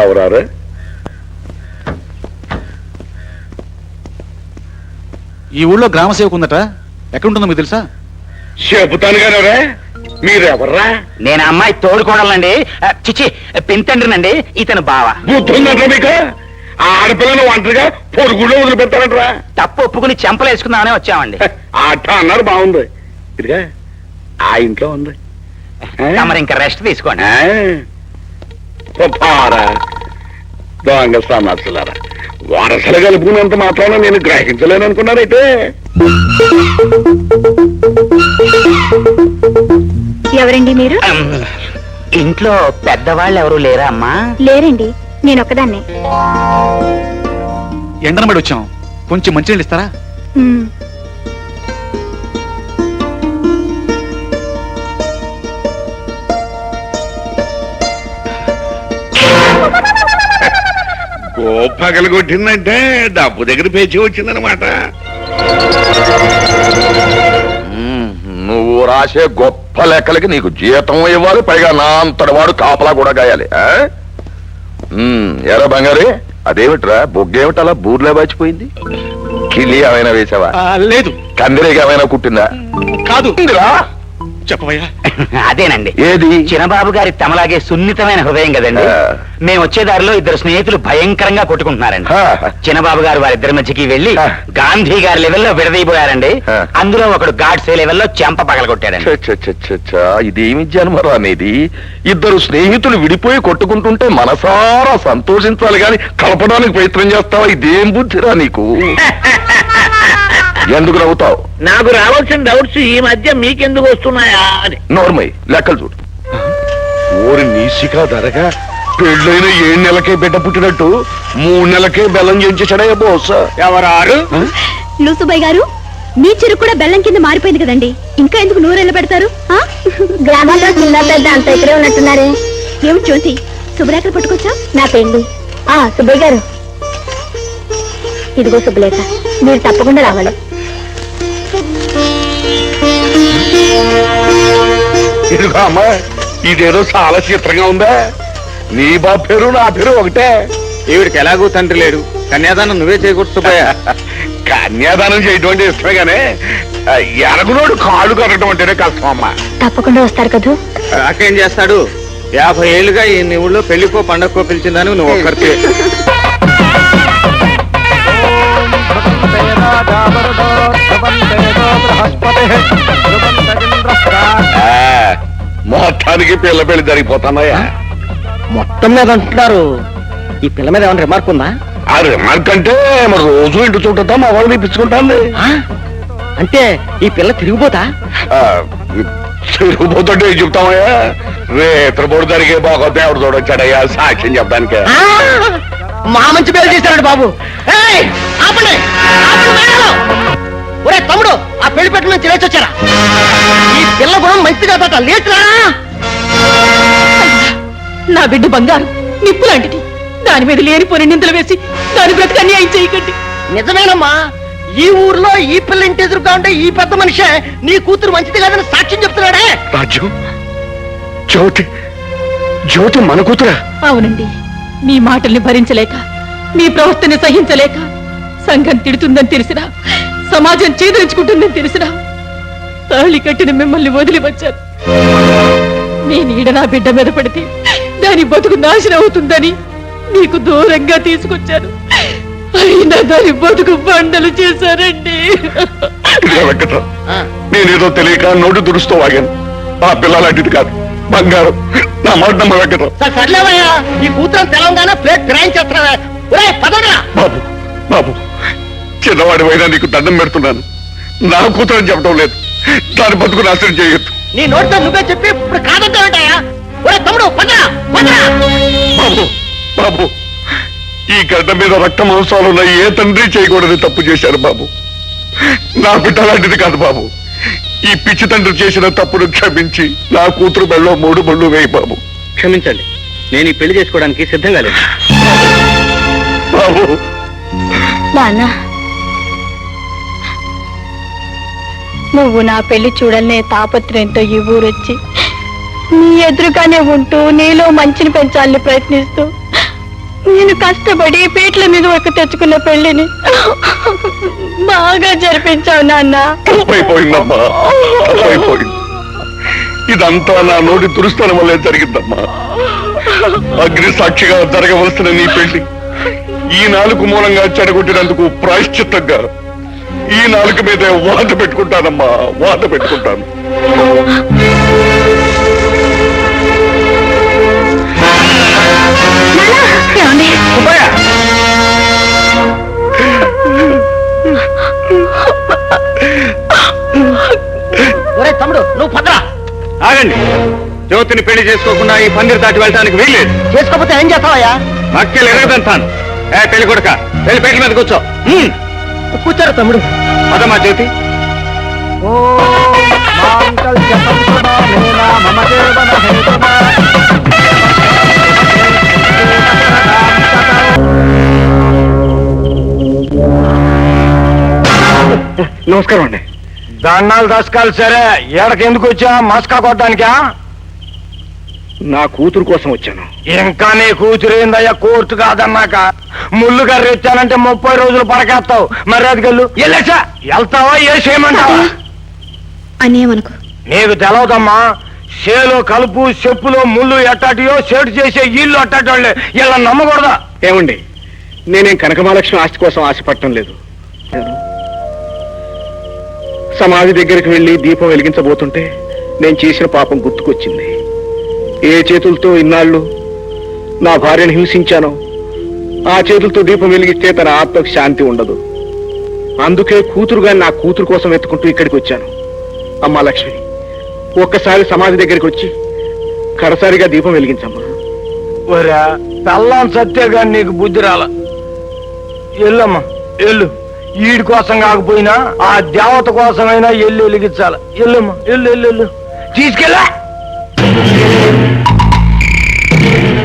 ఎవరారు? ఈ ఊళ్ళో గ్రామ సేవకు ఉందట, ఎక్కడుంటుందో మీకు తెలుసా? చెబుతాను కదా. మీరెవర్రా? నేను అమ్మాయి తోడుకోడాలండి, చిచి పింతండ్రినండి. ఇతను బావ. బుద్ధుందంట మీకు? ఆ ఆడపిల్లను ఒంటరిగా పొరుగుళ్ళో వదిలిపెట్టారంటరా? తప్పు ఒప్పుకుని చెంపలేసుకుందామనే వచ్చామండి. అట్ట అన్నారు, బాగుంది. ఇదిగా ఆ ఇంట్లో ఉంది. తమరు ఇంకా రెస్ట్ తీసుకోండి. దొంగ సన్నాసులారా, వరసలు కలుపుకున్నంత మాత్రాన నేను గ్రహించలేను అనుకున్నారైతే. ఎవరండి మీరు? ఇంట్లో పెద్దవాళ్ళు ఎవరు లేరా అమ్మా? లేరండి, నేను ఒక్కదాన్నే. ఎండనబడి వచ్చాం, కొంచెం మంచినీళ్ళు ఇస్తారా? గోపగలు కొట్టిందంటే డబ్బు దగ్గర పేచి వచ్చిందనమాట. నువ్వు రాసే గొప్ప లెక్కలకి నీకు జీతం ఇవ్వాలి, పైగా నా అంతటి వాడు కాపలా కూడా గాయాలి. ఎరా బంగారి, అదేమిట్రా బొగ్గేమిటి అలా బూర్లే బాచిపోయింది? కిలి ఏమైనా వేసావా? లేదు. కందిరేగా ఏమైనా కుట్టిందా? కాదు. చెప్పవయ్యా. అదేనండి. ఏది? చిన్నబాబు గారి తమలాగే సున్నితమైన హృదయం కదండి. మేము వచ్చే దారిలో ఇద్దరు స్నేహితులు భయంకరంగా కొట్టుకుంటున్నారండి. చిన్నబాబు గారు వారిద్దరి మధ్యకి వెళ్లి గాంధీ గారి లెవెల్లో విడదీయబోయారండి. అందులో ఒకడు గాడ్సే లెవెల్లో చెంప పగలగొట్టాడండి. ఇదేమి జన్మరా అనేది? ఇద్దరు స్నేహితులు విడిపోయి కొట్టుకుంటుంటే మనసారా సంతోషించాలి గాని కలపడానికి ప్రయత్నం చేస్తావా? ఇదేం బుద్ధిరా నీకు? ఎందుకు నవ్వుతావు? నాకు రావాల్సిన డౌట్స్ ఈ మధ్య మీకెందుకు వస్తున్నాయా అని. నోర్మై, లెక్కలు చూడు. ఊరి నీసిగా ధరగా పెళ్ళైన 7 నెలలకే బిడ్డ పుట్టినట్టు 3 నెలలకే బెల్లం చేయించాడే బోస్. ఎవరారు? లూసుబాయ్ గారు, మీ చెరుకు కూడా బెల్లం కింద మారిపోయింది కదండి, ఇంకా ఎందుకు నూరెళ్ళ పెడతారు? గ్రామాల్లో చిన్న పెద్ద అంత ఇక్కడే ఉన్నట్టున్నారే. ఏమిటి జ్యోతి, శుభ్రేఖలు పట్టుకొచ్చా? నా పెళ్లి. సుబ్బయ్య గారు, ఇదిగో శుభలేఖ, మీరు తప్పకుండా రావాలి. ఇదిగో అమ్మా, ఇదేదో చాలా చిత్రంగా ఉందా? నీ బాబు పేరు నా పేరు ఒకటే. ఈవిడికి ఎలాగూ తండ్రి లేడు, కన్యాదానం నువ్వే చేయకూడదు. కన్యాదానం చేయటువంటి ఇష్టమే గానే ఎరగునోడు కాళ్ళు కట్టడం అంటేనే కష్టం అమ్మా. తప్పకుండా వస్తారు కదూ. అక్కేం చేస్తాడు? 50 ఏళ్ళుగా ఈ ఊళ్ళో పెళ్లికో పండగకో పిలిచిందని నువ్వు ఒక్కరితే. మొత్తానికి పిల్ల పెళ్లి జరిగిపోతున్నాయా? మొత్తం మీద అంటున్నారు. ఈ పిల్ల మీద ఏమైనా రిమార్క్ ఉందా? ఆ రిమార్క్ అంటే మరి రోజు ఇంటి చుట్టూ మా వాళ్ళు ఇప్పించుకుంటాను. అంటే ఈ పిల్ల తిరిగిపోతా? తిరిగిపోతుంటే చెప్తామయ్యా, రేత్రపోడు జరిగే బాగా దేవుడు చూడొచ్చాడయ్యా సాక్ష్యం చెప్పడానికి. మా మంచి పేరు చేశాడు బాబు. ఒరే తమ్ముడు, ఆ పెళ్లి పెట్టు నుంచి లేచొచ్చారా? ఈ పిల్ల గుణం మంచిది కాదట, లేచురా. నా బిడ్డ బంగారు నిప్పు లాంటిది, దాని మీద లేనిపోని నిందలు వేసి దాని బ్రతికి అన్యాయం చేయకండి. నిజమేనమ్మా, ఈ ఊర్లో ఈ పిల్ల ఇంటి ఎదురుగా ఉంటే ఈ పెద్ద మనిషే నీ కూతురు మంచిది కాదని సాక్ష్యం చెప్తున్నాడే. రాజ్యం, జ్యోతి జ్యోతి మన కూతురా? అవునండి, మీ మాటల్ని భరించలేక, మీ ప్రవర్తన సహించలేక, సంఘం తిడుతుందని తెలిసినా, సమాజం చేదరించుకుంటుందని తెలిసినా తాళి కట్టిన మిమ్మల్ని వదిలి వచ్చాను. మీ నీడ నా బిడ్డ మీద పడితే దాని బతుకు నాశనం అవుతుందని మీకు దూరంగా తీసుకొచ్చాను. అయినా దాని బతుకు బండలు చేశారండి. నేనేదో తెలియక నోటు దురుస్తూ వాగాను. ఆ పిల్ల లాంటిది కాదు, బంగారం. నా మాట నమ్మ వెంకట. సర్లేవయ్యా, ఈ కూతురు తెలంగాణ ప్లేట్ గ్రాయించేస్తున్నావా? బాబు బాబు, చిన్నవాడి అయినా నీకు దండం పెడుతున్నాను. నా కూతురని చెప్పడం లేదు, దాని బతుకు నాశనం చేయొద్దు. నీ నోటితో నువ్వే చెప్పి ఇప్పుడు కాదంటావేంటయ్యా? తమ్ముడు బాబు బాబు, ఈ గడ్డ మీద రక్త మాంసాలున్న ఏ తండ్రి చేయకూడదు తప్పు చేశారు బాబు. నా బిడ్డ లాంటిది కాదు బాబు. ఈ పిచ్చి తండ్రి చేసిన తప్పును క్షమించి నా కూతురు బెళ్ళో 3 బళ్ళు వేయి బాబు. క్షమించండి, నేను ఈ పెళ్లి చేసుకోవడానికి సిద్ధంగా లేదు. బాబు, నువ్వు నా పెళ్లి చూడలనే తాపత్రయంతో ఈ ఊరొచ్చి నీ ఎదురుగానే ఉంటూ నీలో మంచిని పెంచాలని ప్రయత్నిస్తూ నేను కష్టపడి పీట్ల మీద ఒక తెచ్చుకున్న పెళ్లిని బాగా జరిపించావు నాన్న. తప్పైపోయిందమ్మా, తప్పైపోయింది. ఇదంతా నా నోటి దురుస్తానం వల్లే జరిగిందమ్మా. అగ్ని సాక్షిగా జరగవలసిన నీ పెళ్లి ఈ నాలుగు మూలంగా చెడగొట్టినందుకు ప్రాయశ్చిత్తంగా ఈ నాలుగు మీదే వాత పెట్టుకుంటానమ్మా, వాత పెట్టుకుంటాను. తమ్ముడు నువ్వు పదరా. ఆగండి. జ్యోతిని పెళ్లి చేసుకోకుండా ఈ పందిరి దాటి వెళ్ళడానికి వీల్లేదు. చేసుకోకపోతే ఏం చేస్తావయ్యా? మక్కలు ఎరగదంతాను. పెళ్లి కొడుక వెళ్ళి పెళ్లి మీద కూర్చో. కూర్చోరు తమ్ముడు. పదమ్మా జ్యోతి. నమస్కారం అండి. దండాలు దశకాలు సరే, ఎడకెందుకు వచ్చా? మస్కా కొట్టడానికా? నా కూతురు కోసం వచ్చాను. ఇంకా నీ కూతురేందయ్యా కోర్టు కాదన్నాక? ముళ్ళు కర్రీ ఇచ్చానంటే 30 రోజులు పడకేస్తావు. మరి అది గల్లు వెళ్ళచ్చా? వెళ్తావా? ఏ చేయమంటావా? అన్నేమనుకో. నీకు తెలవదమ్మా. చేలో కలుపు చెప్పులో ముళ్ళు ఎట్టాటియో సెట్ చేసే ఇల్లు అట్టాటోళ్ళే. ఇలా నమ్మకూడదా? ఏమండి, నేనేం కనకమహాలక్ష్మి ఆస్తి కోసం ఆశపడటం లేదు. సమాధి దగ్గరికి వెళ్లి దీపం వెలిగించబోతుంటే నేను చేసిన పాపం గుర్తుకొచ్చింది. ఏ చేతులతో ఇన్నాళ్ళు నా భార్యను హింసించానో ఆ చేతులతో దీపం వెలిగిస్తే తన ఆత్మకు శాంతి ఉండదు. అందుకే కూతురుగా నా కూతురు కోసం వెతుకుంటూ ఇక్కడికి వచ్చాను. అమ్మా లక్ష్మి, ఒక్కసారి సమాధి దగ్గరికి వచ్చి కడసారిగా దీపం వెలిగించమ్మా. ఒరా పెళ్ళాం సత్యగా నీకు బుద్ధి రాల. ఎల్లమ్మా ఎల్లు. ఈడి కోసం కాకపోయినా ఆ దేవత కోసమైనా ఎల్లు వెలిగించాల. ఎల్లమ్మా ఎల్లు ఎల్లు ఎల్లు. తీసుకెళ్ళా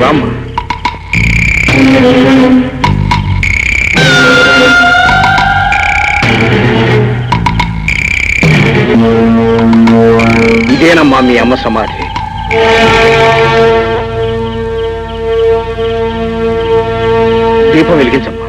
రామ్మా. ఇదేనమ్మా మీ అమ్మ సమాధి. దీపం వెలిగించమ్మా.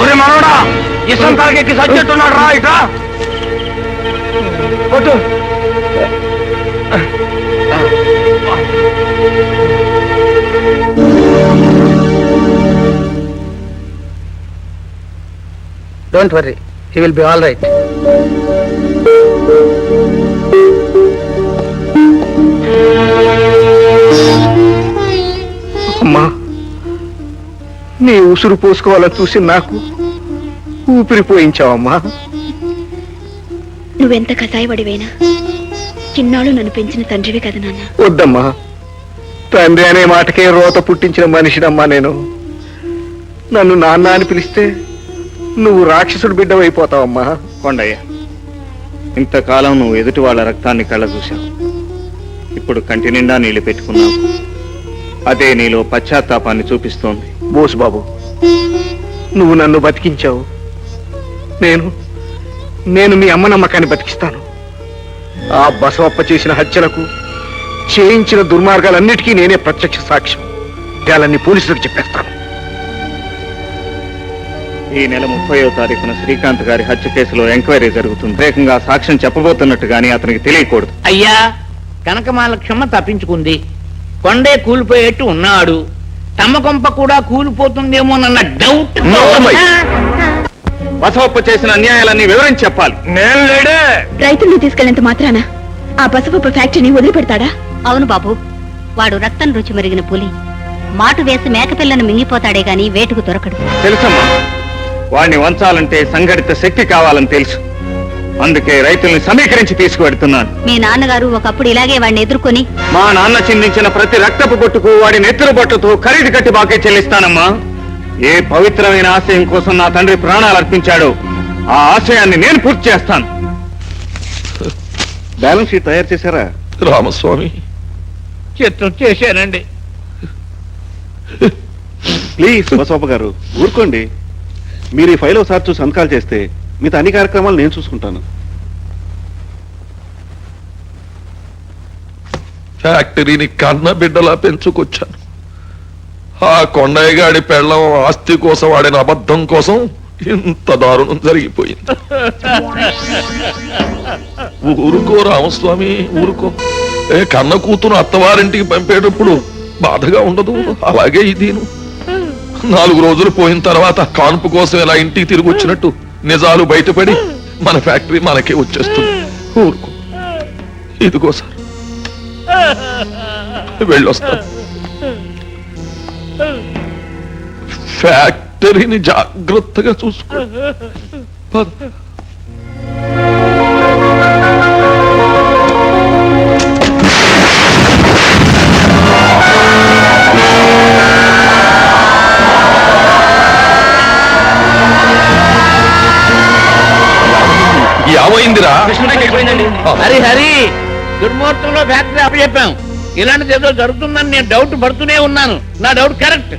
ఒరే మనోడా, ఇసం తాగెక్కి సచ్చెట్టున్నాడు. రా ఇట్రా కొట్టు. Don't worry, he will be all right. అమ్మా, నీ ఉసురు పోసుకోవాలని చూసి నాకు ఊపిరి పోయించావమ్మా. నువ్వెంత కసాయపడివైనా చిన్నాళ్ళు నన్ను పెంచిన తండ్రివి కదా నాన్న. వద్దమ్మా, తండ్రి అనే మాటకే రోత పుట్టించిన మనిషినమ్మా నేను. నన్ను నాన్న అని పిలిస్తే నువ్వు రాక్షసుడు బిడ్డవైపోతావమ్మా. కొండయ్య, ఇంతకాలం నువ్వు ఎదుటి వాళ్ళ రక్తాన్ని కళ్ళ చూశావు. ఇప్పుడు కంటి నిండా నీళ్లు పెట్టుకున్నావు. అదే నీలో పశ్చాత్తాపాన్ని చూపిస్తోంది. బోసు బాబు, నువ్వు నన్ను బతికించావు. నేను మీ అమ్మ నమ్మకాన్ని బతికిస్తాను. ఆ బసవప్ప చేసిన హత్యలకు, చేయించిన దుర్మార్గాలన్నిటికీ నేనే ప్రత్యక్ష సాక్ష్యం. విషయాలన్నీ పోలీసులకు చెప్పేస్తాను. ఈ నెల 30వ తారీఖున శ్రీకాంత్ గారి హత్య కేసులో ఎంక్వైరీ జరుగుతుంది. వేగంగా సాక్ష్యం చెప్పబోతున్నట్టు గానీ అతనికి తెలియకూడదు. అయ్యా, కనకమాలక్షమ్మ తప్పించుకుంది. కొండే కూలిపోయేట్టు ఉన్నాడు. తమ కొంప కూడా కూలిపోతుందేమోనన్న డౌట్. బసవప్ప చేసిన అన్యాయాలన్నీ వివరించి చెప్పాలి. నేను లేడే. రైతుల్ని తీసుకెళ్లేంత మాత్రాన ఆ పసుపు ఫ్యాక్టరీని వదిలిపెడతాడా? అవును బాబు, వాడు రక్తం రుచి మరిగిన పులి. మాటు వేసి మేకపిల్లను మింగిపోతాడే గాని వేటుకు దొరకడు. తెలుసమ్మా, వాడిని వంచాలంటే సంఘటిత శక్తి కావాలని తెలుసు. అందుకే రైతుల్ని సమీకరించి తీసుకువెడుతున్నాను. మీ నాన్నగారు ఒకప్పుడు ఇలాగే వాడిని ఎదుర్కొని మా నాన్న చిందించిన ప్రతి రక్తపు బొట్టుకు వాడి నెత్తురు బొట్టుతో ఖరీదు కట్టి బాకే చెల్లిస్తానమ్మా. ఏ పవిత్రమైన ఆశయం కోసం నా తండ్రి ప్రాణాలు అర్పించాడో ఆ ఆశయాన్ని నేను పూర్తి చేస్తాను. బ్యాలెన్స్ షీట్ తయారు చేశారా? రామస్వామి, చిత్రం చేశానండి. ప్లీజ్ బసవప్ప గారు ఊరుకోండి. మీరు ఈ ఫైల్ ఒకసారి చూసి సంతకాలు చేస్తే మిగతా అన్ని కార్యక్రమాలు నేను చూసుకుంటాను. ఫ్యాక్టరీని కన్న బిడ్డలా పెంచుకొచ్చాను. ఆ కొండయ్య గాడి పెళ్ళం ఆస్తి కోసం ఆడిన అబద్ధం కోసం ఇంత దారుణం జరిగిపోయింది. ఊరుకో రామస్వామి, ఊరుకో. కన్న కూతురు అత్తవారింటికి పంపేటప్పుడు బాధగా ఉండదు, అలాగే ఇదేను. 4 రోజులు పోయిన తర్వాత కాన్పు కోసం ఇలా ఇంటికి తిరిగి వచ్చినట్టు నిజాలు బయటపడి మన ఫ్యాక్టరీ మనకే వచ్చేస్తుంది. ఊరుకో. ఇదిగో సార్, వెళ్ళొస్తాను. ఫ్యాక్టరీని జాగ్రత్తగా చూసుకో. పద. ఏమైందిరా? హరి హరి, దుర్ముహూర్తంలో ఫ్యాక్టరీ అప్పచెప్పాం. ఇలాంటిది ఏదో జరుగుతుందని నేను డౌట్ పడుతూనే ఉన్నాను. నా డౌట్ కరెక్ట్.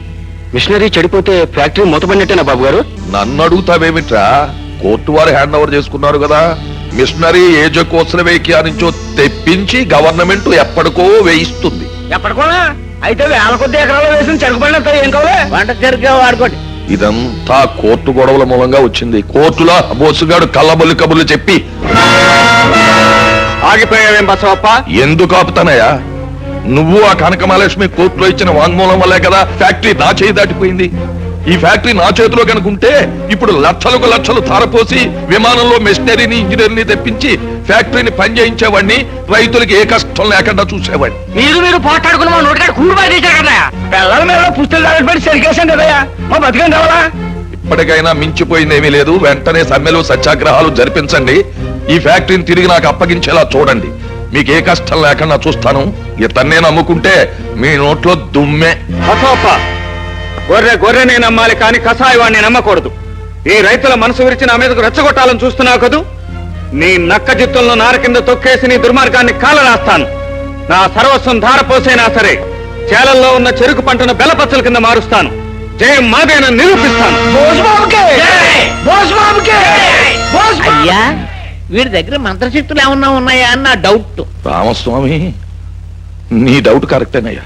మిషనరీ చెడిపోతే ఫ్యాక్టరీ మూతపడినట్టేనా బాబు గారు? నన్ను అడుగుతావేమిట్రా? కోర్టు వారు హ్యాండ్ ఓవర్ చేసుకున్నారు కదా. మిషనరీ ఏ జకోత్సవేకియా నుంచో తెప్పించి గవర్నమెంట్ ఎప్పటికో వేయిస్తుంది. ఎప్పటికోనా? అయితే వేల కొద్ది ఎకరాలు వేసిన చెరుకుపడినంత ఏం కావాలి? వంట చెరుకే వాడుకోండి. ఇదంతా కోర్టు గొడవల మూలంగా వచ్చింది. కోర్టులో బోసుగాడు కళ్ళబొల్లి కబుర్లు చెప్పి ఆగిపోయావేం బసవప్ప? ఎందుకు ఆపుతానయ్యా? నువ్వు ఆ కనకమహాలక్ష్మి కోర్టులో ఇచ్చిన వాంగ్మూలం వల్లే కదా ఫ్యాక్టరీ నా చేయి దాటిపోయింది. ఈ ఫ్యాక్టరీ నా చేతిలో కనుకుంటే ఇప్పుడు లక్షలకు లక్షలు తారపోసి విమానంలో మెషినరీని ఇంజనీర్ని తెప్పించి ఫ్యాక్టరీని పనిచేయించేవాడిని, రైతులకి ఏ కష్టం లేకుండా చూసేవాడిని. మీరు పోట్లాడుకుని మా నోటికాడ కూడు బాధేశారు కదా. పిల్లల మీద పుస్తకాలు దాడిపెట్టి సరికేసాం కదయ్యా. మా బతికం కావాలా? ఇప్పటికైనా మించిపోయిందేమీ లేదు. వెంటనే సమ్మెలు సత్యాగ్రహాలు జరిపించండి. ఈ ఫ్యాక్టరీని తిరిగి నాకు అప్పగించేలా చూడండి. మీకు ఏ కష్టం లేకుండా చూస్తాను. ఇతన్నే నమ్ముకుంటే మీ నోట్లో దుమ్మే. బసవప్ప, గొర్రెనే నమ్మాలి కానీ కసాయి వాడిని నమ్మకూడదు. ఈ రైతుల మనసు విరిచి నా మీదకు రెచ్చగొట్టాలని చూస్తున్నావు కదూ. నీ నక్క జిత్తులను నార కింద తొక్కేసి నీ దుర్మార్గాన్ని కాలరాస్తాను. నా సర్వస్వం ధారపోసైనా సరే చేలల్లో ఉన్న చెరుకు పంటను బెల్లపచ్చల కింద మారుస్తాను. జయం మాదేనని నిరూపిస్తాను. అయ్యా, వీడి దగ్గర మంత్రశక్తులు ఏమన్నా ఉన్నాయా అని నా డౌట్. రామస్వామి, నీ డౌట్ కరెక్టేనయ్యా.